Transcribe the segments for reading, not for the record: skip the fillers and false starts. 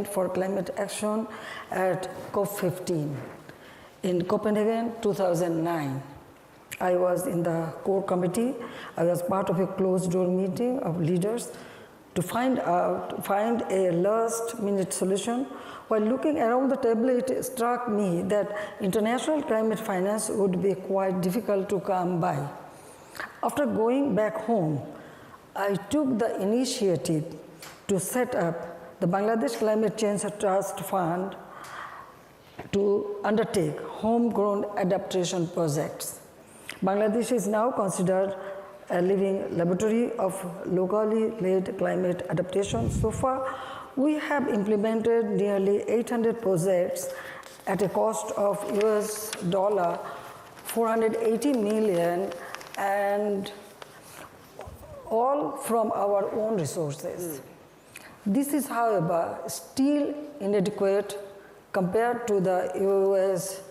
for climate action at COP15 in Copenhagen 2009. I was in the core committee. I was part of a closed-door meeting of leaders to find a last-minute solution. While looking around the table, it struck me that international climate finance would be quite difficult to come by. After going back home, I took the initiative to set up the Bangladesh Climate Change Trust Fund to undertake homegrown adaptation projects. Bangladesh is now considered a living laboratory of locally led climate adaptation. So far, we have implemented nearly 800 projects at a cost of US $480 million, and all from our own resources. This is, however, still inadequate compared to the US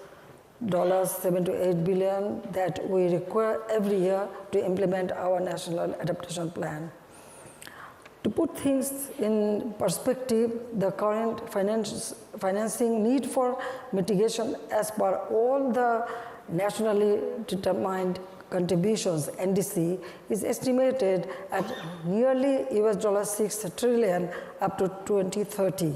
$7 to $8 billion that we require every year to implement our national adaptation plan. To put things in perspective, the current financing need for mitigation as per all the nationally determined contributions, NDC, is estimated at nearly US $6 trillion up to 2030.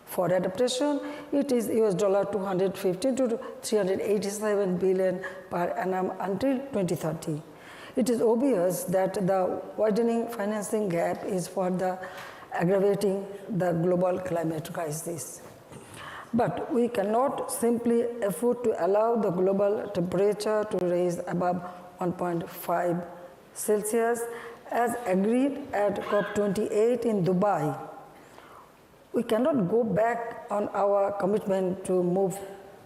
For adaptation, it is US $250 to $387 billion per annum until 2030. It is obvious that the widening financing gap is further aggravating the global climate crisis. But we cannot simply afford to allow the global temperature to rise above 1.5 Celsius as agreed at COP28 in Dubai. We cannot go back on our commitment to move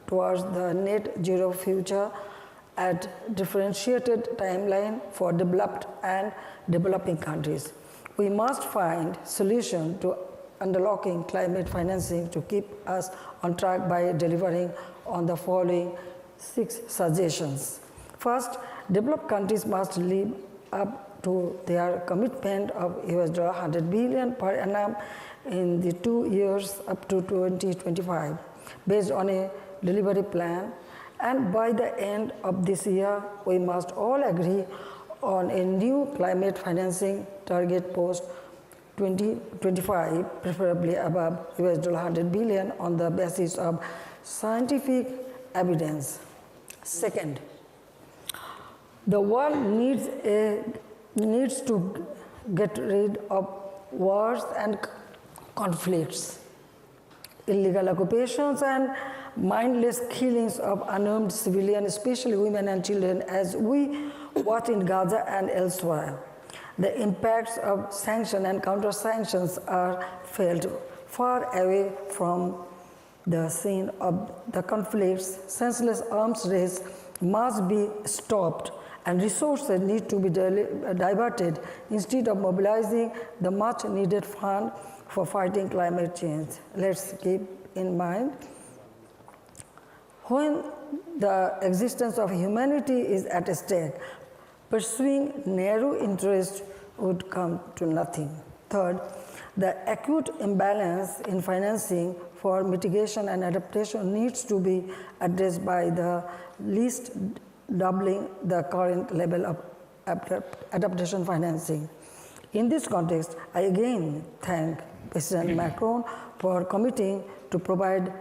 towards the net zero future at differentiated timeline for developed and developing countries. We must find solution to unlocking climate financing to keep us on track by delivering on the following 6 suggestions. First, developed countries must live up to their commitment of US $100 billion per annum in the 2 years up to 2025, based on a delivery plan. And by the end of this year, we must all agree on a new climate financing target post 2025, preferably above US $100 billion on the basis of scientific evidence. Second, the world needs to get rid of wars and conflicts, illegal occupations, and mindless killings of unarmed civilians, especially women and children, as we watch in Gaza and elsewhere. The impacts of sanctions and counter-sanctions are felt far away from the scene of the conflicts. Senseless arms race must be stopped, and resources need to be diverted instead of mobilizing the much-needed fund for fighting climate change. Let's keep in mind, when the existence of humanity is at stake, pursuing narrow interest would come to nothing. Third, the acute imbalance in financing for mitigation and adaptation needs to be addressed by the least doubling the current level of adaptation financing. In this context, I again thank President Macron for committing to provide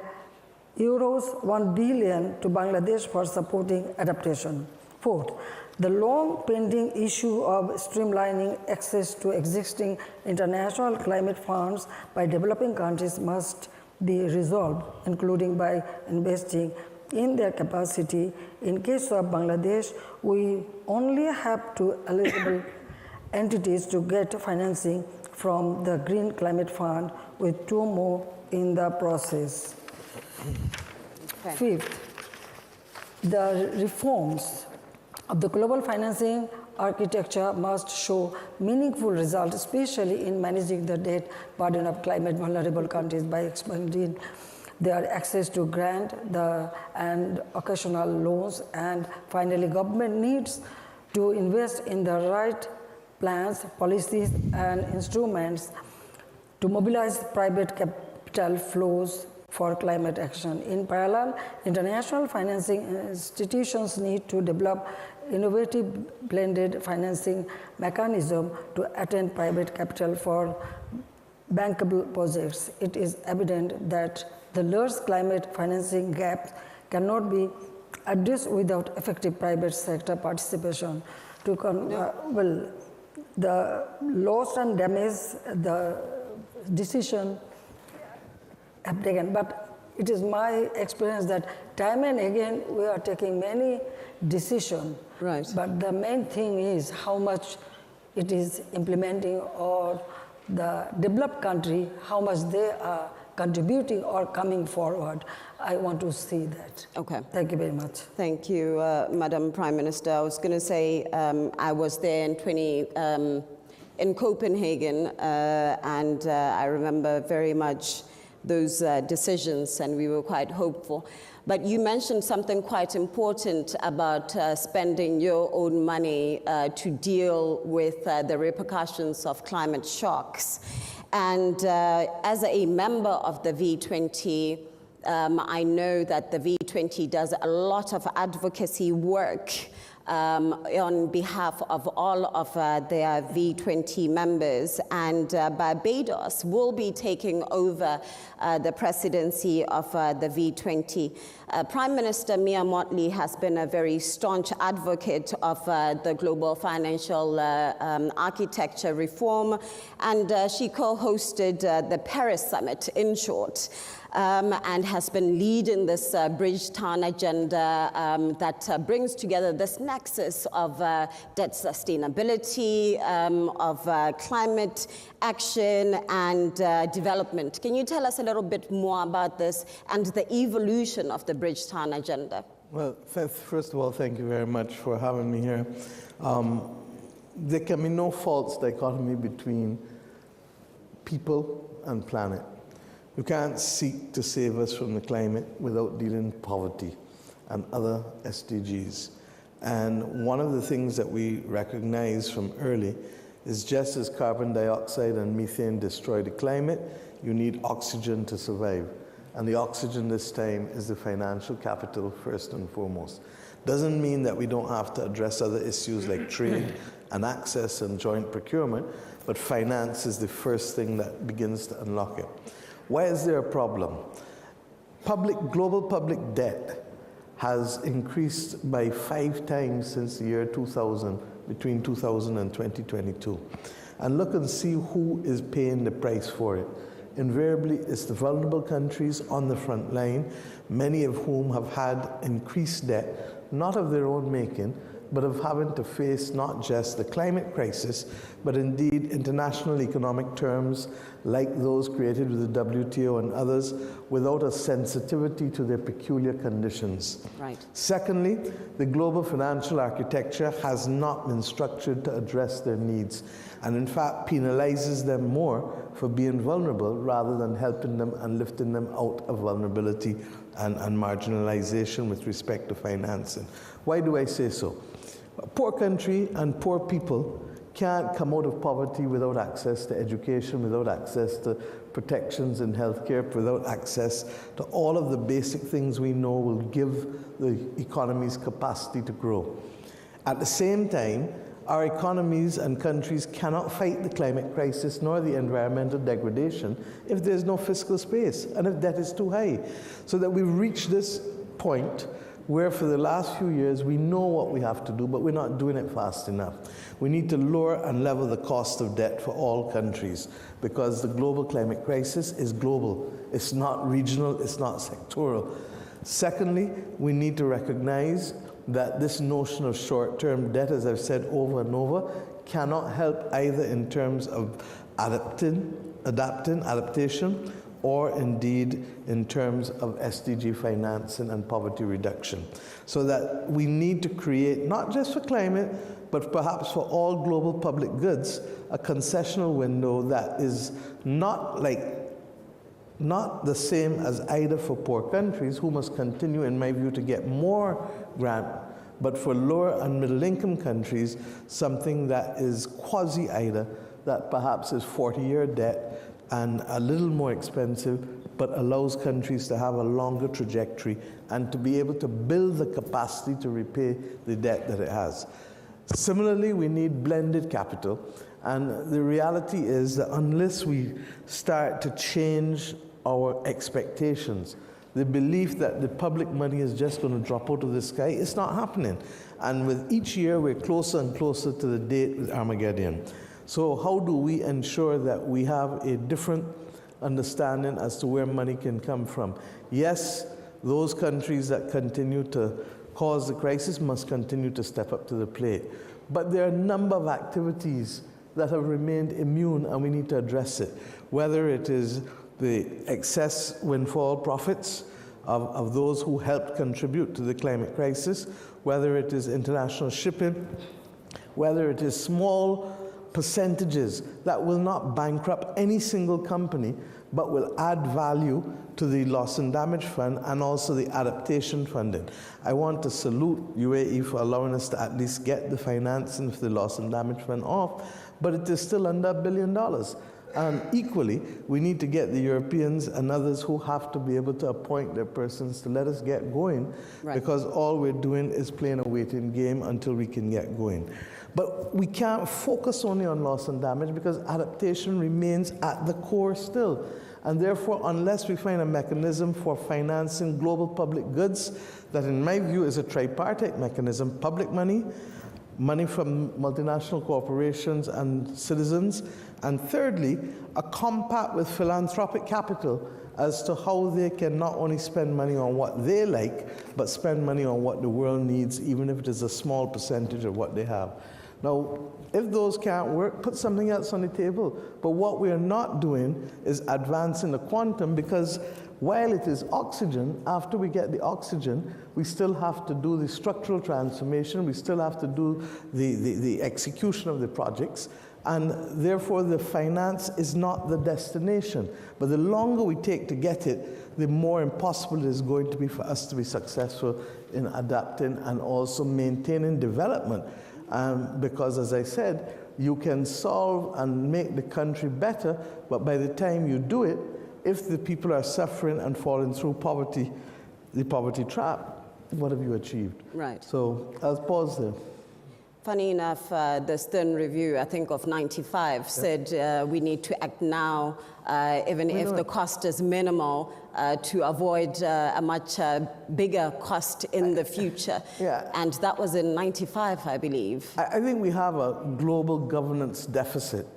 euros 1 billion to Bangladesh for supporting adaptation. Fourth, the long pending issue of streamlining access to existing international climate funds by developing countries must be resolved, including by investing in their capacity. In case of Bangladesh, we only have 2 eligible entities to get financing from the Green Climate Fund, with 2 more in the process. Okay. Fifth, the reforms of the global financing architecture must show meaningful results, especially in managing the debt burden of climate vulnerable countries by expanding their access to grant and occasional loans. And finally, government needs to invest in the right plans, policies, and instruments to mobilize private capital flows for climate action. In parallel, international financing institutions need to develop innovative blended financing mechanism to attain private capital for bankable projects. It is evident that the large climate financing gap cannot be addressed without effective private sector participation. The loss and damage, the decision have taken, but it is my experience that time and again we are taking many decisions. Right. But the main thing is how much it is implementing, or the developed country, how much they are contributing or coming forward. I want to see that. Okay. Thank you very much. Thank you, Madam Prime Minister. I was going to say I was there in Copenhagen, and I remember very much those decisions, and we were quite hopeful. But you mentioned something quite important about spending your own money to deal with the repercussions of climate shocks. And as a member of the V20, I know that the V20 does a lot of advocacy work on behalf of all of their V20 members, and Barbados will be taking over the presidency of the V20. Prime Minister Mia Mottley has been a very staunch advocate of the global financial architecture reform, and she co-hosted the Paris Summit, in short. And has been leading this Bridgetown agenda that brings together this nexus of debt sustainability, of climate action and development. Can you tell us a little bit more about this and the evolution of the Bridgetown agenda? Well, first of all, thank you very much for having me here. There can be no false dichotomy between people and planet. You can't seek to save us from the climate without dealing with poverty and other SDGs. And one of the things that we recognize from early is just as carbon dioxide and methane destroy the climate, you need oxygen to survive. And the oxygen this time is the financial capital first and foremost. Doesn't mean that we don't have to address other issues like trade and access and joint procurement, but finance is the first thing that begins to unlock it. Why is there a problem? Global public debt has increased by 5 times since the year 2000, between 2000 and 2022. And look and see who is paying the price for it. Invariably, it's the vulnerable countries on the front line, many of whom have had increased debt, not of their own making, but of having to face not just the climate crisis, but indeed international economic terms like those created with the WTO and others without a sensitivity to their peculiar conditions. Right. Secondly, the global financial architecture has not been structured to address their needs, and in fact penalizes them more for being vulnerable rather than helping them and lifting them out of vulnerability and marginalization with respect to financing. Why do I say so? A poor country and poor people can't come out of poverty without access to education, without access to protections in healthcare, without access to all of the basic things we know will give the economy's capacity to grow. At the same time, our economies and countries cannot fight the climate crisis nor the environmental degradation if there's no fiscal space and if debt is too high. So that we've reached this point where for the last few years we know what we have to do, but we're not doing it fast enough. We need to lower and level the cost of debt for all countries because the global climate crisis is global. It's not regional, it's not sectoral. Secondly, we need to recognize that this notion of short-term debt, as I've said over and over, cannot help either in terms of adaptation, or indeed in terms of SDG financing and poverty reduction. So that we need to create, not just for climate, but perhaps for all global public goods, a concessional window that is not the same as either for poor countries, who must continue, in my view, to get more grant, but for lower and middle income countries, something that is quasi-IDA, that perhaps is 40-year debt and a little more expensive but allows countries to have a longer trajectory and to be able to build the capacity to repay the debt that it has. Similarly, we need blended capital, and the reality is that unless we start to change our expectations, the belief that the public money is just going to drop out of the sky, it's not happening. And with each year, we're closer and closer to the date with Armageddon. So how do we ensure that we have a different understanding as to where money can come from? Yes, those countries that continue to cause the crisis must continue to step up to the plate. But there are a number of activities that have remained immune, and we need to address it. Whether it is the excess windfall profits of those who helped contribute to the climate crisis, whether it is international shipping, whether it is small percentages that will not bankrupt any single company, but will add value to the loss and damage fund and also the adaptation funding. I want to salute UAE for allowing us to at least get the financing for the loss and damage fund off, but it is still under $1 billion. And equally, we need to get the Europeans and others who have to be able to appoint their persons to let us get going, because all we're doing is playing a waiting game until we can get going. But we can't focus only on loss and damage because adaptation remains at the core still. And therefore, unless we find a mechanism for financing global public goods, that in my view is a tripartite mechanism, public money, money from multinational corporations and citizens, and thirdly, a compact with philanthropic capital as to how they can not only spend money on what they like, but spend money on what the world needs, even if it is a small percentage of what they have. Now, if those can't work, put something else on the table. But what we are not doing is advancing the quantum, because while it is oxygen, after we get the oxygen, we still have to do the structural transformation, we still have to do the execution of the projects, and therefore the finance is not the destination. But the longer we take to get it, the more impossible it is going to be for us to be successful in adapting and also maintaining development. Because as I said, you can solve and make the country better, but by the time you do it, if the people are suffering and falling through poverty, the poverty trap, what have you achieved? Right. So I'll pause there. Funny enough, the Stern Review, I think of 95, said we need to act now, even if the cost is minimal, to avoid a much bigger cost in the future. And that was in 95, I believe. I think we have a global governance deficit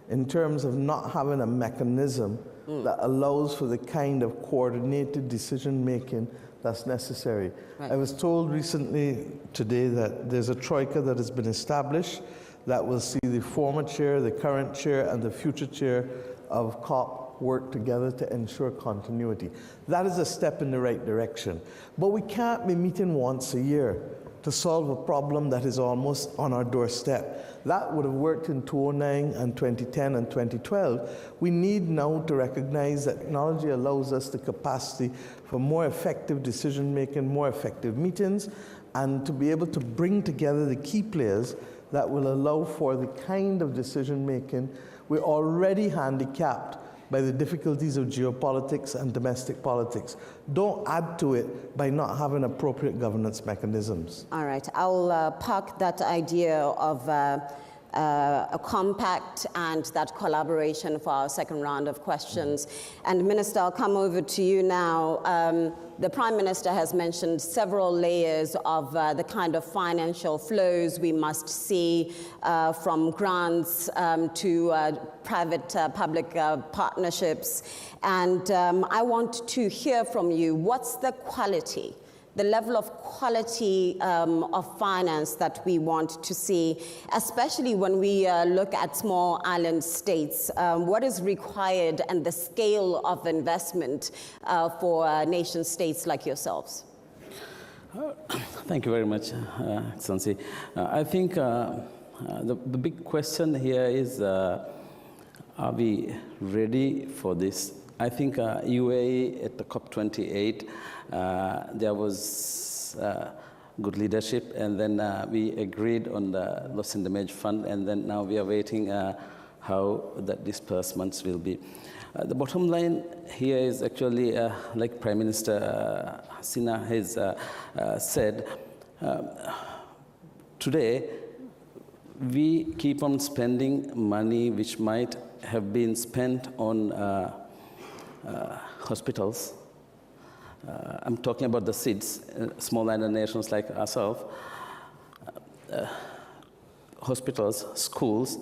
in terms of not having a mechanism that allows for the kind of coordinated decision-making that's necessary. I was told recently today that there's a troika that has been established that will see the former chair, the current chair, and the future chair of COP work together to ensure continuity. That is a step in the right direction. But we can't be meeting once a year to solve a problem that is almost on our doorstep. That would have worked in 2009 and 2010 and 2012. We need now to recognize that technology allows us the capacity for more effective decision-making, more effective meetings, and to be able to bring together the key players that will allow for the kind of decision-making we're already handicapped by the difficulties of geopolitics and domestic politics. Don't add to it by not having appropriate governance mechanisms. All right, I'll park that idea of a compact and that collaboration for our second round of questions. And Minister, I'll come over to you now. The Prime Minister has mentioned several layers of the kind of financial flows we must see from grants to private-public partnerships. And I want to hear from you, what's the quality, the level of quality of finance that we want to see, especially when we look at small island states? What is required and the scale of investment for nation states like yourselves? Thank you very much, Excellency. I think the big question here is, are we ready for this? I think UAE at the COP28, there was good leadership, and then we agreed on the loss and damage fund, and then now we are waiting how the disbursements will be. The bottom line here is actually, like Prime Minister Hasina has said, today we keep on spending money which might have been spent on hospitals. I'm talking about the SIDS, small island nations like ourselves, hospitals, schools,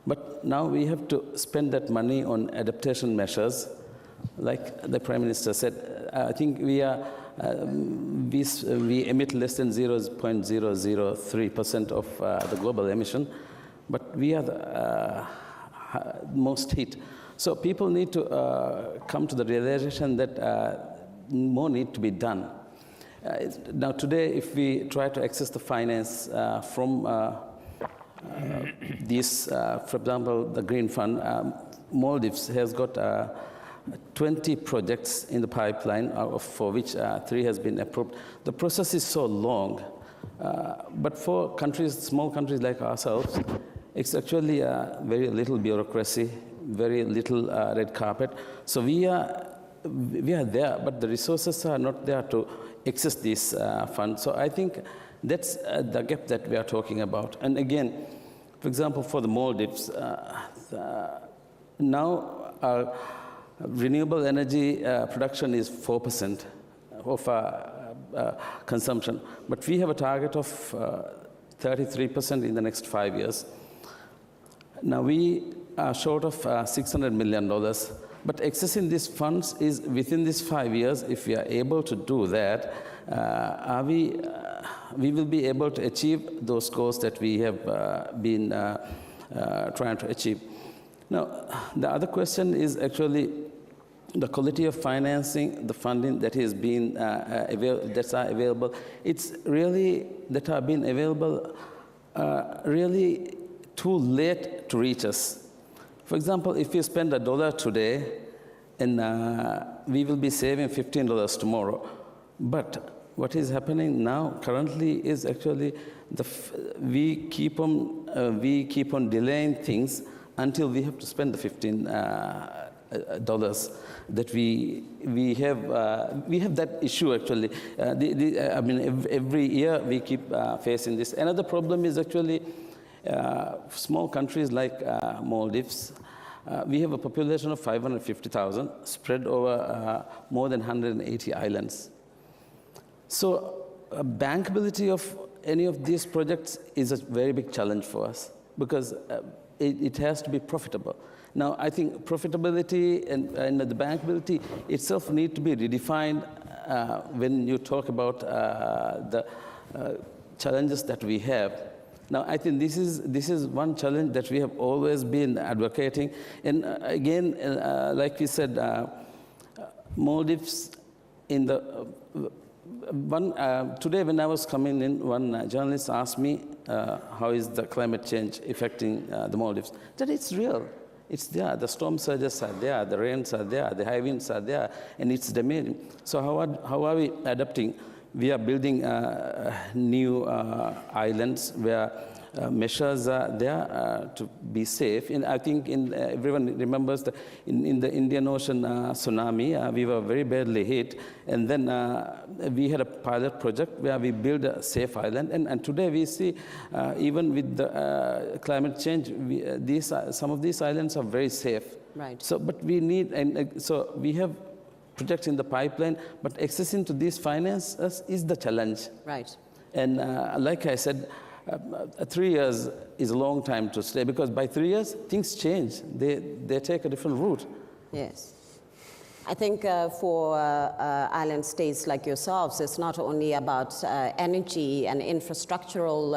but now we have to spend that money on adaptation measures. Like the Prime Minister said, I think we emit less than 0.003% of the global emission, but we are the most hit. So people need to come to the realization that more need to be done. Now today, if we try to access the finance from these, for example, the Green Fund, Maldives has got 20 projects in the pipeline, for which 3 has been approved. The process is so long, but for countries, small countries like ourselves, it's actually very little bureaucracy, very little red carpet. So we are there, but the resources are not there to access these funds. So I think that's the gap that we are talking about. And again, for example, for the Maldives, now our renewable energy production is 4% of consumption, but we have a target of 33% in the next 5 years. Now we are short of $600 million, but accessing these funds is within these 5 years. If we are able to do that, we will be able to achieve those goals that we have been trying to achieve. Now, the other question is actually the quality of financing, the funding that is being available. It's really that are being available really too late to reach us. For example, if we spend $1 today, and we will be saving $15 tomorrow. But what is happening now currently is actually we keep on delaying things until we have to spend the $15 that we have that issue actually. I mean, every year we keep facing this. Another problem is actually small countries like Maldives. We have a population of 550,000 spread over more than 180 islands. So bankability of any of these projects is a very big challenge for us because it has to be profitable. Now, I think profitability and the bankability itself need to be redefined when you talk about the challenges that we have. Now, I think this is one challenge that we have always been advocating. And again, like we said, Maldives in the today when I was coming in, one journalist asked me how is the climate change affecting the Maldives. That it's real. It's there. The storm surges are there. The rains are there. The high winds are there, and it's damaging. So how are we adapting? We are building new islands where measures are there to be safe. And I think everyone remembers that in the Indian Ocean tsunami, we were very badly hit. And then we had a pilot project where we built a safe island. And today we see, even with the climate change, some of these islands are very safe. Right. So, but we need, and so we have projects in the pipeline, but accessing to these finances is the challenge. Right. And like I said, 3 years is a long time to stay because by 3 years, things change. They take a different route. Yes. I think for island states like yourselves, it's not only about energy and infrastructural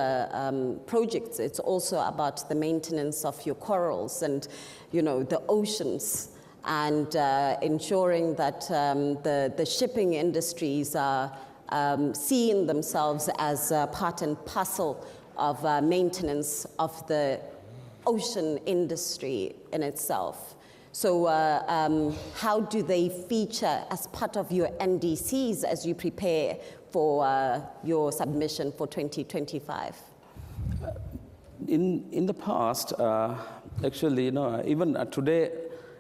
projects, it's also about the maintenance of your corals and, the oceans, and ensuring that the shipping industries are seeing themselves as part and parcel of maintenance of the ocean industry in itself. So how do they feature as part of your NDCs as you prepare for your submission for 2025? In the past, actually, even today,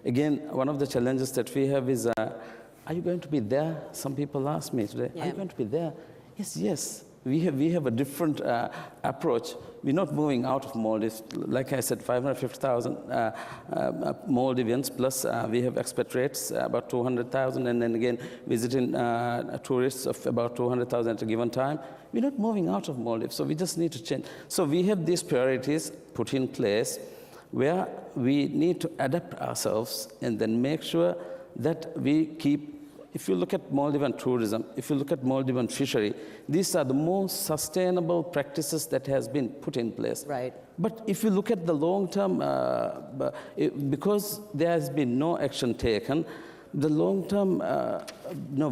again, one of the challenges that we have is, are you going to be there? Some people ask me today, are you going to be there? Yes. We have a different approach. We're not moving out of Maldives. Like I said, 550,000 Maldivians, plus we have expatriates, about 200,000, and then again, visiting tourists of about 200,000 at a given time. We're not moving out of Maldives, so we just need to change. So we have these priorities put in place where we need to adapt ourselves and then make sure that we keep. If you look at Maldivian tourism, if you look at Maldivian fishery, these are the most sustainable practices that has been put in place. Right. But if you look at the long term, because there has been no action taken, the long term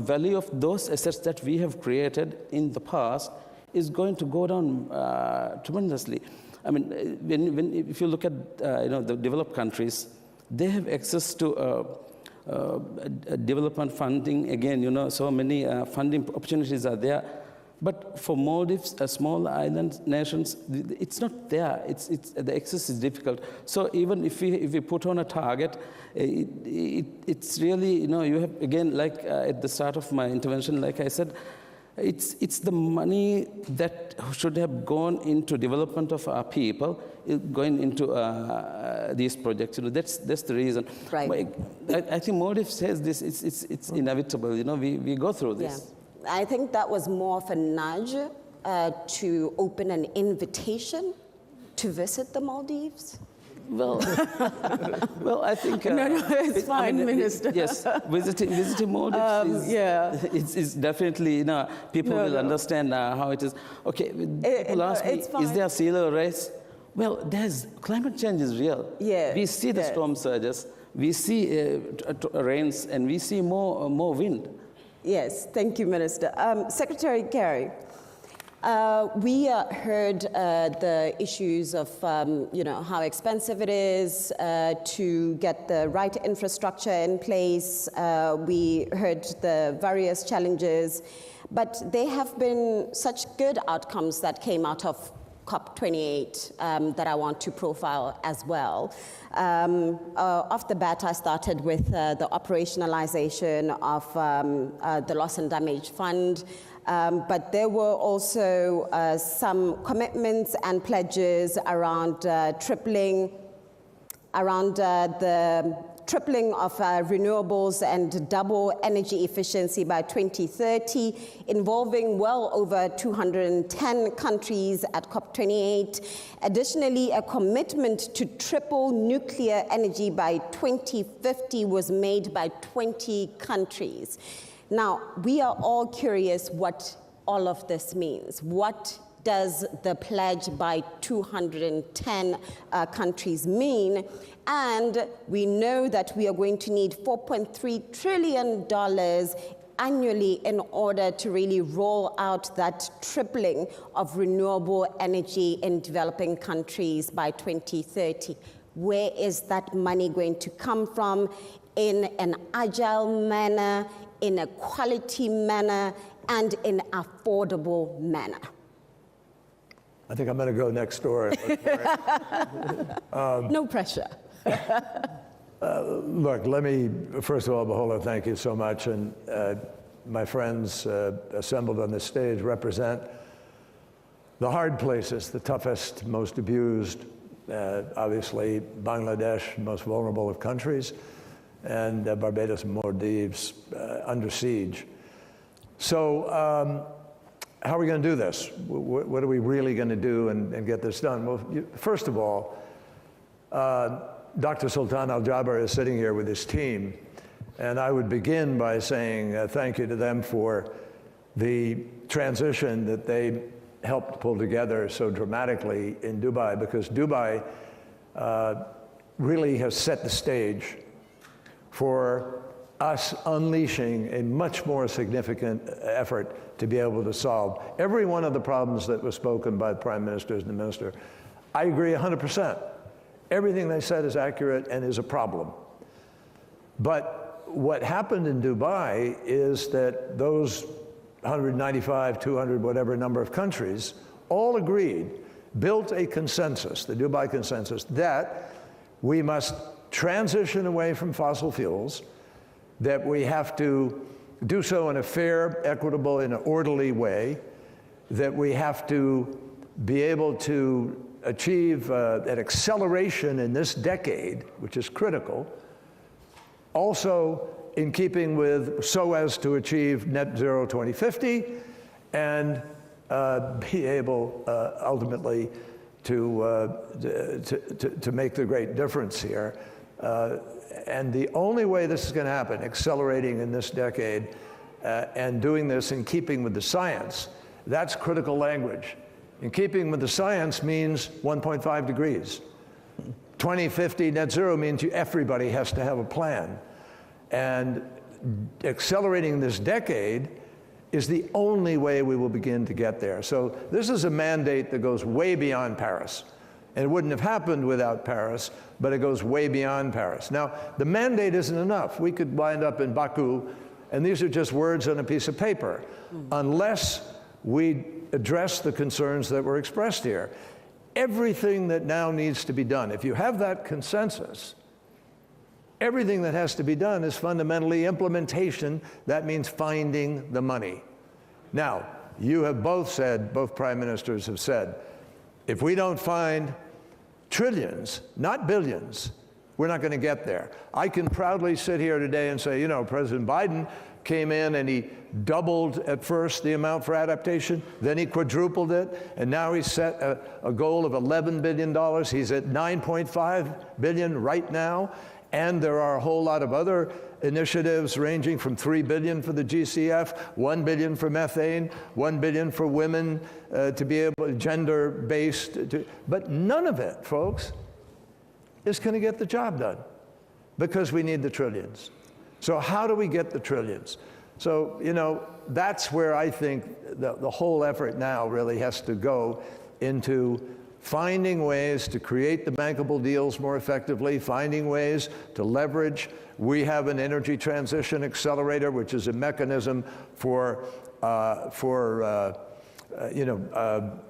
value of those assets that we have created in the past is going to go down tremendously. I mean, if you look at the developed countries, they have access to development funding. Again, so many funding opportunities are there. But for Maldives, a small island nations, it's not there. The access is difficult. So even if we put on a target, it's really, you have, again, like at the start of my intervention, like I said, it's the money that should have gone into development of our people, going into these projects. That's the reason. Right. I think Maldives says this. It's inevitable. We go through this. Yeah. I think that was more of a nudge to open an invitation to visit the Maldives. Well, I think no, it's fine, Minister. Yes, visiting Maldives is definitely, people will understand how it is. Okay, people ask me, is there a sea level rise? Well, climate change is real. Yeah. We see the storm surges, we see rains, and we see more wind. Yes, thank you, Minister. Secretary Carey, we heard the issues of, how expensive it is to get the right infrastructure in place. We heard the various challenges, but there have been such good outcomes that came out of COP28 that I want to profile as well. Off the bat, I started with the operationalization of the Loss and Damage Fund, but there were also some commitments and pledges around the tripling of renewables and double energy efficiency by 2030, involving well over 210 countries at COP28. Additionally, a commitment to triple nuclear energy by 2050 was made by 20 countries. Now, we are all curious what all of this means. What does the pledge by 210 countries mean? And we know that we are going to need $4.3 trillion annually in order to really roll out that tripling of renewable energy in developing countries by 2030. Where is that money going to come from in an agile manner, in a quality manner, and in affordable manner? I think I'm going to go next door. No pressure. Look, let me, first of all, Bahola, thank you so much. And my friends assembled on this stage represent the hard places, the toughest, most abused, obviously Bangladesh, most vulnerable of countries, and Barbados and Maldives under siege. So how are we going to do this? What are we really going to do and get this done? Well, first of all, Dr. Sultan Al-Jaber is sitting here with his team, and I would begin by saying thank you to them for the transition that they helped pull together so dramatically in Dubai, because Dubai really has set the stage for us unleashing a much more significant effort to be able to solve every one of the problems that was spoken by the Prime Ministers and the Minister. I agree 100%. Everything they said is accurate and is a problem. But what happened in Dubai is that those 195, 200, whatever number of countries all agreed, built a consensus, the Dubai consensus, that we must transition away from fossil fuels, that we have to do so in a fair, equitable, and orderly way, that we have to be able to achieve an acceleration in this decade, which is critical, also in keeping with so as to achieve net zero 2050 and be able ultimately to make the great difference here. And the only way this is going to happen, accelerating in this decade and doing this in keeping with the science, that's critical language. In keeping with the science means 1.5 degrees. 2050 net zero means everybody has to have a plan. And accelerating this decade is the only way we will begin to get there. So this is a mandate that goes way beyond Paris. And it wouldn't have happened without Paris, but it goes way beyond Paris. Now, the mandate isn't enough. We could wind up in Baku, and these are just words on a piece of paper, unless we address the concerns that were expressed here. Everything that now needs to be done, if you have that consensus, everything that has to be done is fundamentally implementation. That means finding the money. Now, you have both said, both prime ministers have said, if we don't find trillions, not billions, we're not going to get there. I can proudly sit here today and say, you know, President Biden came in and he doubled at first the amount for adaptation, then he quadrupled it, and now he's set a goal of $11 billion. He's at $9.5 billion right now, and there are a whole lot of other initiatives ranging from $3 billion for the GCF, $1 billion for methane, $1 billion for women to be able, gender-based, but none of it, folks, is going to get the job done because we need the trillions. So how do we get the trillions? So, you know, that's where I think the whole effort now really has to go into finding ways to create the bankable deals more effectively, finding ways to leverage. We have an energy transition accelerator, which is a mechanism for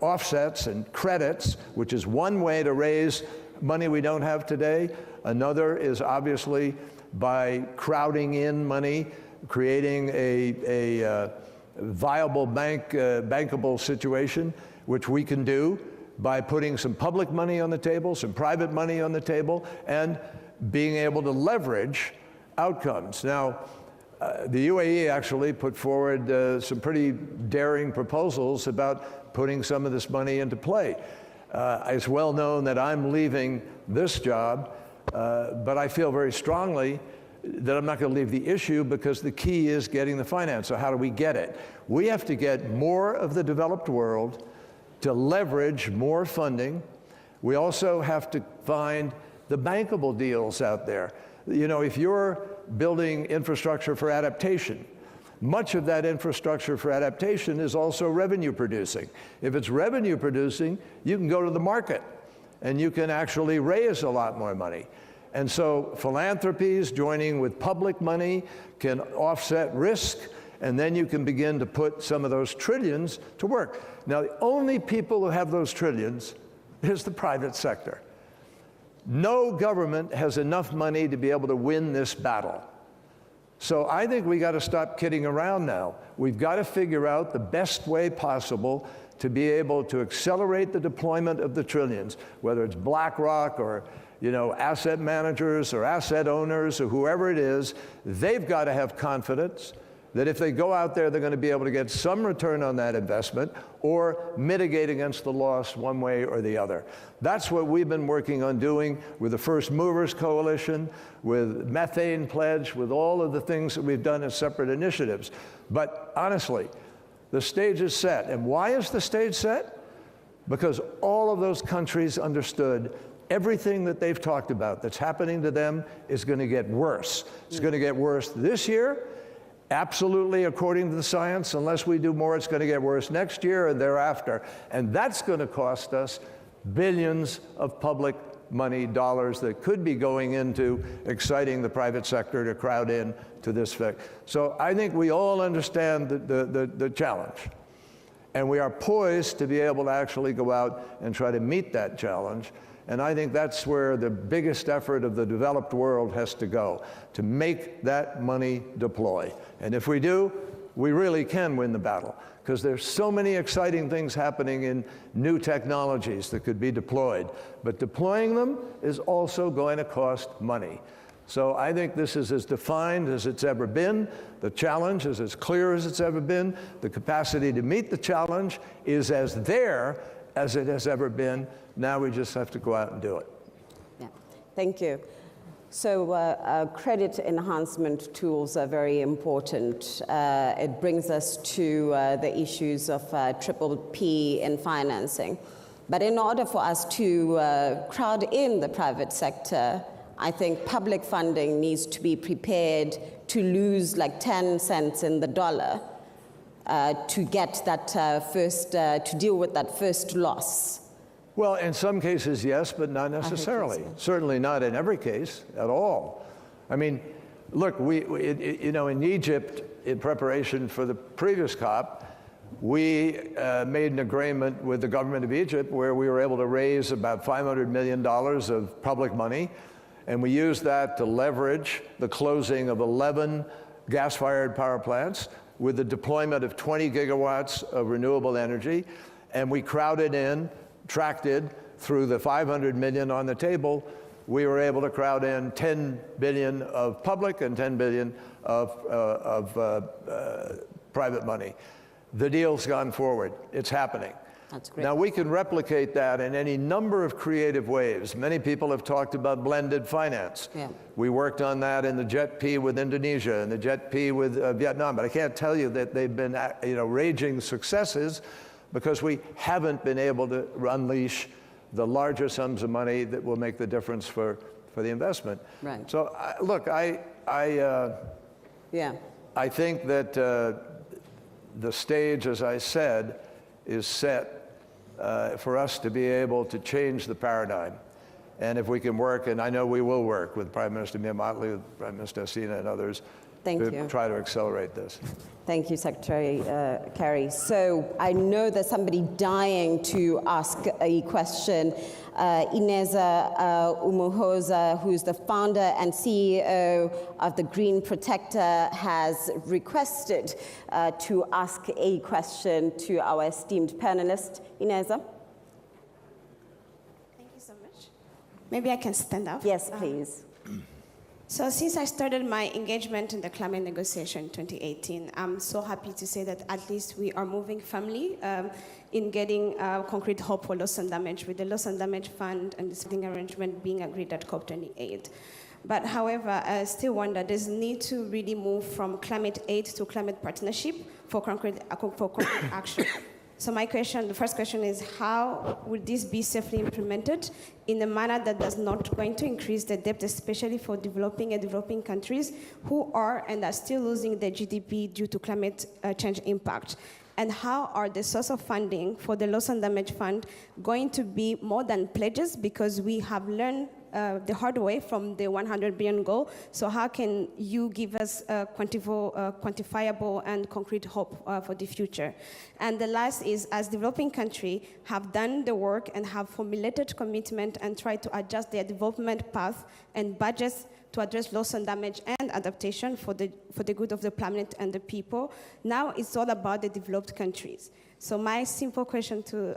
offsets and credits, which is one way to raise money we don't have today. Another is obviously by crowding in money, creating a viable bankable situation, which we can do by putting some public money on the table, some private money on the table, and being able to leverage outcomes. Now, the UAE actually put forward some pretty daring proposals about putting some of this money into play. It's well known that I'm leaving this job, but I feel very strongly that I'm not going to leave the issue because the key is getting the finance. So how do we get it? We have to get more of the developed world to leverage more funding. We also have to find the bankable deals out there. You know, if you're building infrastructure for adaptation, much of that infrastructure for adaptation is also revenue producing. If it's revenue producing, you can go to the market and you can actually raise a lot more money. And so philanthropies joining with public money can offset risk, and then you can begin to put some of those trillions to work. Now, the only people who have those trillions is the private sector. No government has enough money to be able to win this battle. So I think we got to stop kidding around now. We've got to figure out the best way possible to be able to accelerate the deployment of the trillions, whether it's BlackRock or, you know, asset managers or asset owners or whoever it is. They've got to have confidence that if they go out there, they're going to be able to get some return on that investment or mitigate against the loss one way or the other. That's what we've been working on doing with the First Movers Coalition, with Methane Pledge, with all of the things that we've done as separate initiatives. But honestly, the stage is set. And why is the stage set? Because all of those countries understood everything that they've talked about that's happening to them is going to get worse. It's going to get worse this year. Absolutely, according to the science, unless we do more, it's going to get worse next year and thereafter. And that's going to cost us billions of public money, dollars that could be going into exciting the private sector to crowd in to this fact. So I think we all understand the challenge. And we are poised to be able to actually go out and try to meet that challenge. And I think that's where the biggest effort of the developed world has to go, to make that money deploy. And if we do, we really can win the battle, because there's so many exciting things happening in new technologies that could be deployed. But deploying them is also going to cost money. So I think this is as defined as it's ever been. The challenge is as clear as it's ever been. The capacity to meet the challenge is as there as it has ever been. Now we just have to go out and do it. Yeah, thank you. So credit enhancement tools are very important. It brings us to the issues of triple P in financing. But in order for us to crowd in the private sector, I think public funding needs to be prepared to lose like 10 cents in the dollar to get that to deal with that first loss. Well, in some cases, yes, but not necessarily. Certainly not in every case at all. I mean, look, in Egypt, in preparation for the previous COP, we made an agreement with the government of Egypt where we were able to raise about $500 million of public money, and we used that to leverage the closing of 11 gas-fired power plants with the deployment of 20 gigawatts of renewable energy, and we crowded in, tracted through the 500 million on the table, we were able to crowd in 10 billion of public and 10 billion of private money. The deal's gone forward. It's happening. That's great. Now we can replicate that in any number of creative ways. Many people have talked about blended finance. Yeah. We worked on that in the Jet P with Indonesia and the Jet P with Vietnam, but I can't tell you that they've been raging successes, because we haven't been able to unleash the larger sums of money that will make the difference for the investment. Right. So, look, I think that the stage, as I said, is set for us to be able to change the paradigm. And if we can work, and I know we will work with Prime Minister Mia Mottley, with Prime Minister Asina and others, to try to accelerate this. Thank you, Secretary Kerry. So I know there's somebody dying to ask a question. Ineza Umuhoza, who's the founder and CEO of the Green Protector, has requested to ask a question to our esteemed panelist. Ineza? Thank you so much. Maybe I can stand up? Yes, please. So since I started my engagement in the climate negotiation in 2018, I'm so happy to say that at least we are moving firmly in getting concrete hope for loss and damage, with the loss and damage fund and the splitting arrangement being agreed at COP28. But however, I still wonder, there's need to really move from climate aid to climate partnership for concrete action. So my question, the first question is, how would this be safely implemented in a manner that does not going to increase the debt, especially for developing and developing countries who are and are still losing their GDP due to climate change impact? And how are the source of funding for the loss and damage fund going to be more than pledges, because we have learned the hard way from the 100 billion goal? So how can you give us quantifiable and concrete hope for the future? And the last is, as developing countries have done the work and have formulated commitment and tried to adjust their development path and budgets to address loss and damage and adaptation for the good of the planet and the people, now it's all about the developed countries. So my simple question to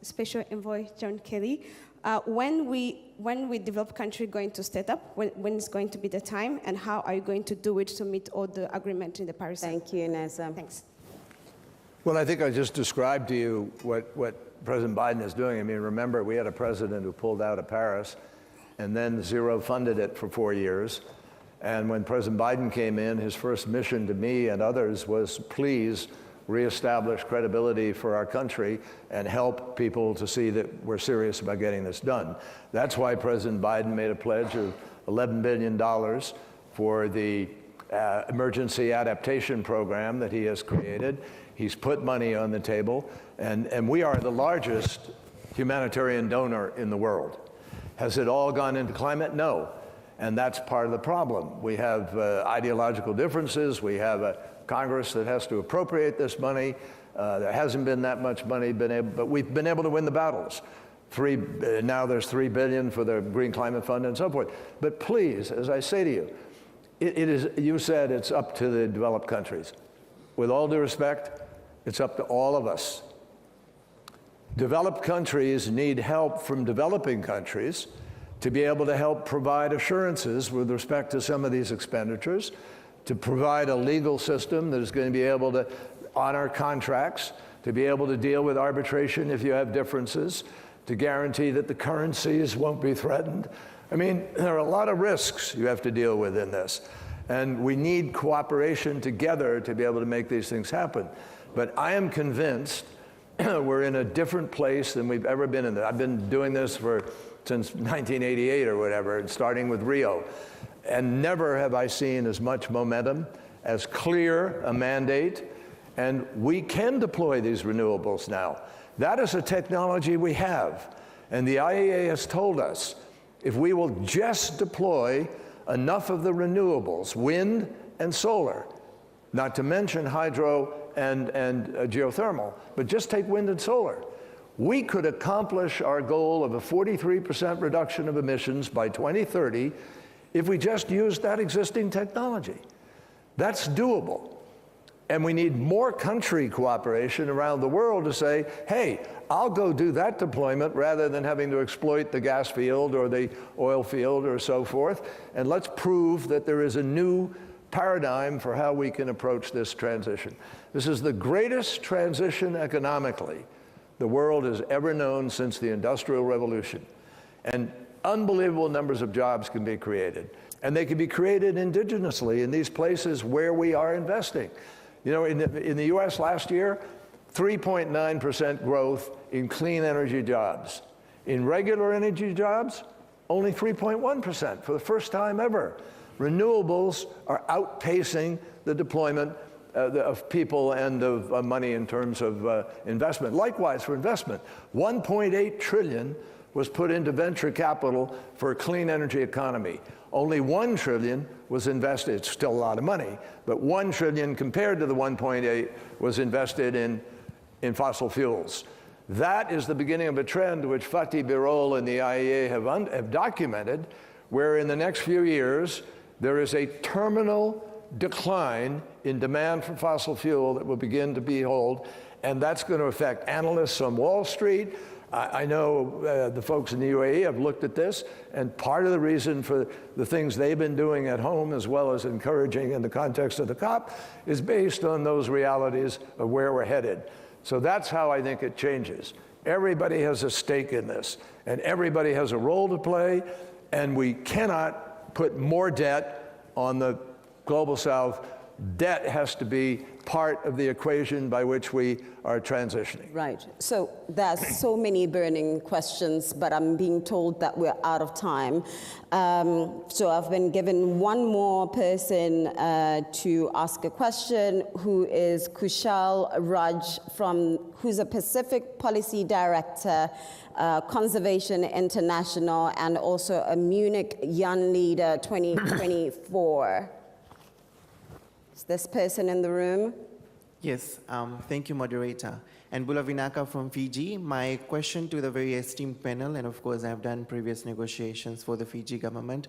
Special Envoy John Kelly, when we develop country going to step up, when is going to be the time, and how are you going to do it to meet all the agreement in the Paris? Thank you, Ineza. Thanks. Well, I think I just described to you what President Biden is doing. I mean, remember, we had a president who pulled out of Paris and then zero funded it for 4 years. And when President Biden came in, his first mission to me and others was, please reestablish credibility for our country and help people to see that we're serious about getting this done. That's why President Biden made a pledge of $11 billion for the emergency adaptation program that he has created. He's put money on the table, and we are the largest humanitarian donor in the world. Has it all gone into climate? No. And that's part of the problem. We have ideological differences. We have a Congress that has to appropriate this money. There hasn't been that much money but we've been able to win the battles. now there's $3 billion for the Green Climate Fund and so forth. But please, as I say to you, you said it's up to the developed countries. With all due respect, it's up to all of us. Developed countries need help from developing countries to be able to help provide assurances with respect to some of these expenditures, to provide a legal system that is going to be able to honor contracts, to be able to deal with arbitration if you have differences, to guarantee that the currencies won't be threatened. I mean, there are a lot of risks you have to deal with in this. And we need cooperation together to be able to make these things happen. But I am convinced we're in a different place than we've ever been in. I've been doing this since 1988 or whatever, and starting with Rio. And never have I seen as much momentum, as clear a mandate, and we can deploy these renewables now. That is a technology we have. And the IEA has told us, if we will just deploy enough of the renewables, wind and solar, not to mention hydro and geothermal, but just take wind and solar, we could accomplish our goal of a 43% reduction of emissions by 2030 if we just used that existing technology. That's doable. And we need more country cooperation around the world to say, hey, I'll go do that deployment rather than having to exploit the gas field or the oil field or so forth. And let's prove that there is a new paradigm for how we can approach this transition. This is the greatest transition economically the world has ever known since the Industrial Revolution. And unbelievable numbers of jobs can be created. And they can be created indigenously in these places where we are investing. You know, in the US last year, 3.9% growth in clean energy jobs. In regular energy jobs, only 3.1% for the first time ever. Renewables are outpacing the deployment of people and of money in terms of investment. Likewise for investment, 1.8 trillion was put into venture capital for a clean energy economy. Only 1 trillion was invested, it's still a lot of money, but 1 trillion compared to the 1.8 was invested in fossil fuels. That is the beginning of a trend which Fatih Birol and the IEA have documented, where in the next few years, there is a terminal decline in demand for fossil fuel that will begin to behold, and that's going to affect analysts on Wall Street. I know the folks in the UAE have looked at this, and part of the reason for the things they've been doing at home, as well as encouraging in the context of the COP, is based on those realities of where we're headed. So that's how I think it changes. Everybody has a stake in this, and everybody has a role to play, and we cannot put more debt on the Global South. Debt has to be part of the equation by which we are transitioning. Right. So there's so many burning questions, but I'm being told that we're out of time. So I've been given one more person to ask a question, who is Kushal Raj, who's a Pacific Policy Director, Conservation International, and also a Munich Young Leader 2024. Is this person in the room? Yes, thank you, moderator. And Bula Vinaka from Fiji. My question to the very esteemed panel, and of course I've done previous negotiations for the Fiji government,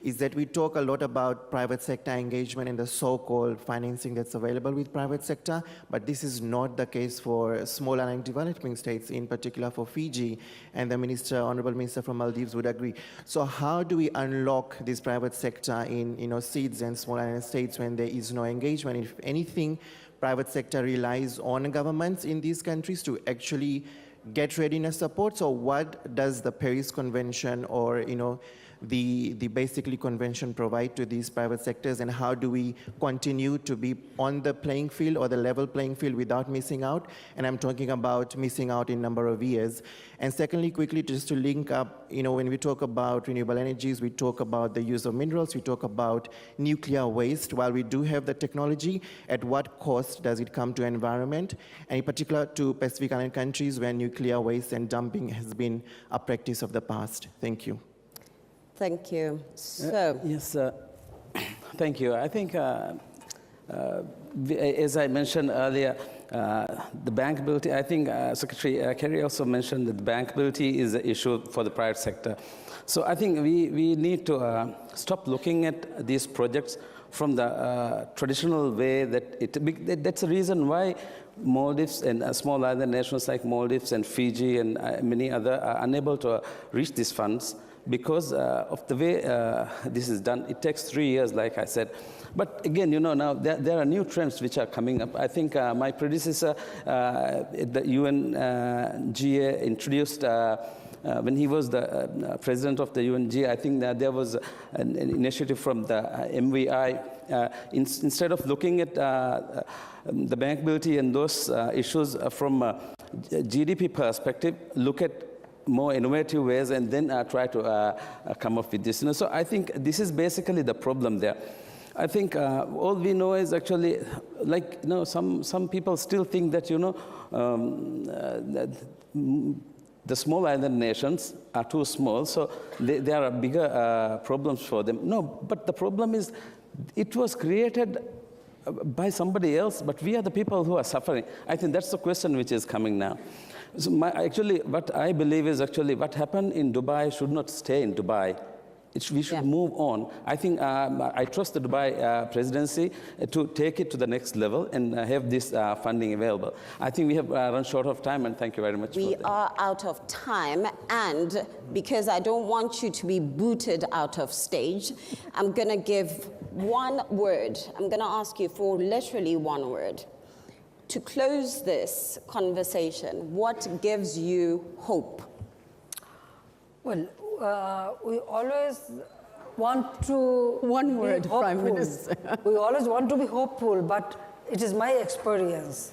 is that we talk a lot about private sector engagement and the so-called financing that's available with private sector, but this is not the case for small and developing states, in particular for Fiji, and the Honorable Minister from Maldives would agree. So how do we unlock this private sector in seeds and small island states when there is no engagement? If anything, private sector relies on governments in these countries to actually get readiness support. So what does the Paris Convention or the basically convention provide to these private sectors, and how do we continue to be on the playing field or the level playing field without missing out? And I'm talking about missing out in number of years. And secondly, quickly, just to link up, when we talk about renewable energies, we talk about the use of minerals, we talk about nuclear waste. While we do have the technology, at what cost does it come to environment? And in particular to Pacific Island countries where nuclear waste and dumping has been a practice of the past. Thank you. Thank you. So, yes, thank you. I think, as I mentioned earlier, The bankability, I think Secretary Kerry also mentioned that bankability is an issue for the private sector. So I think we need to stop looking at these projects from the traditional way that's the reason why Maldives and small island nations like Maldives and Fiji and many other are unable to reach these funds because of the way this is done. It takes 3 years, like I said. But again, now there are new trends which are coming up. I think my predecessor at the UNGA introduced when he was the president of the UNGA, I think that there was an initiative from the MVI. Instead of looking at the bankability and those issues from a GDP perspective, look at more innovative ways and then try to come up with this. So I think this is basically the problem there. I think all we know is actually, like, some people still think that, the small island nations are too small, so there are bigger problems for them. No, but the problem is it was created by somebody else, but we are the people who are suffering. I think that's the question which is coming now. So what I believe is actually what happened in Dubai should not stay in Dubai. We should move on. I think I trust the Dubai presidency to take it to the next level and have this funding available. I think we have run short of time, and thank you very much. We are out of time, and because I don't want you to be booted out of stage, I'm going to give one word. I'm going to ask you for literally one word. To close this conversation, what gives you hope? Well, we always want to One word, be hopeful. Prime Minister. We always want to be hopeful, but it is my experience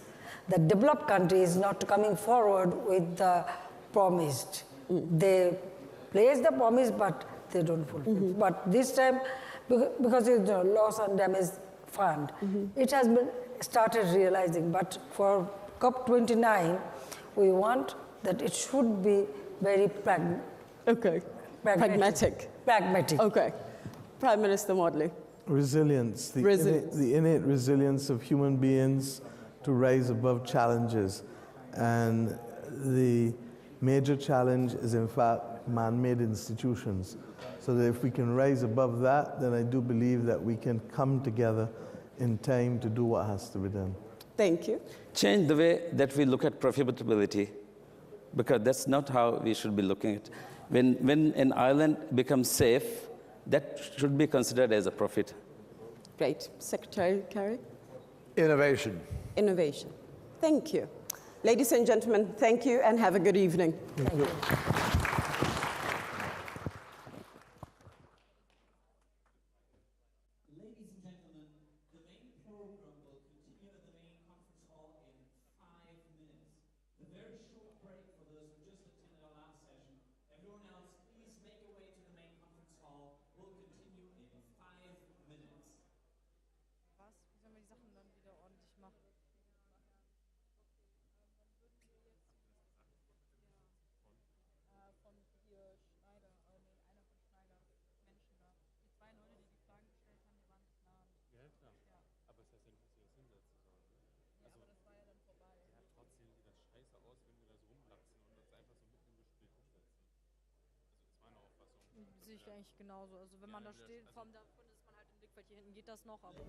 that developed countries not coming forward with the promised. They place the promise, but they don't fulfill. But this time, because it's a loss and damage fund, it has been started realizing. But for COP29, we want that it should be very pragmatic. Okay. Prime Minister Modley. Resilience, the innate resilience of human beings to rise above challenges. And the major challenge is, in fact, man-made institutions. So that if we can rise above that, then I do believe that we can come together in time to do what has to be done. Thank you. Change the way that we look at profitability, because that's not how we should be looking at it. When an island becomes safe, that should be considered as a profit. Great. Secretary Kerry? Innovation. Innovation. Thank you. Ladies and gentlemen, thank you and have a good evening. Thank you. Ladies and gentlemen, the main program will continue at the main conference hall in 5 minutes. A very short break for those who just attended our last session. Everyone else, please make your way to the main conference hall. We'll continue in 5 minutes. Was? Wie sollen wir die Sachen dann wieder ordentlich machen? Von hier Schneider, nee, einer von Schneiders Menschen da. Die zwei Leute, die die Fragen gestellt haben, die waren bis nah. Ja, klar. Ja. Aber es heißt ja nicht, dass wir das hinsetzen sollen. Ja, aber das war ja dann vorbei. Ja, trotzdem sieht das scheiße aus, wenn wir da so rumlachsen und das einfach so mitten im Gespräch umsetzen. Also ist meine Auffassung. Sehe ich eigentlich genauso. Also wenn man da steht, davon ist man halt im Blick, weil hier hinten geht das noch, aber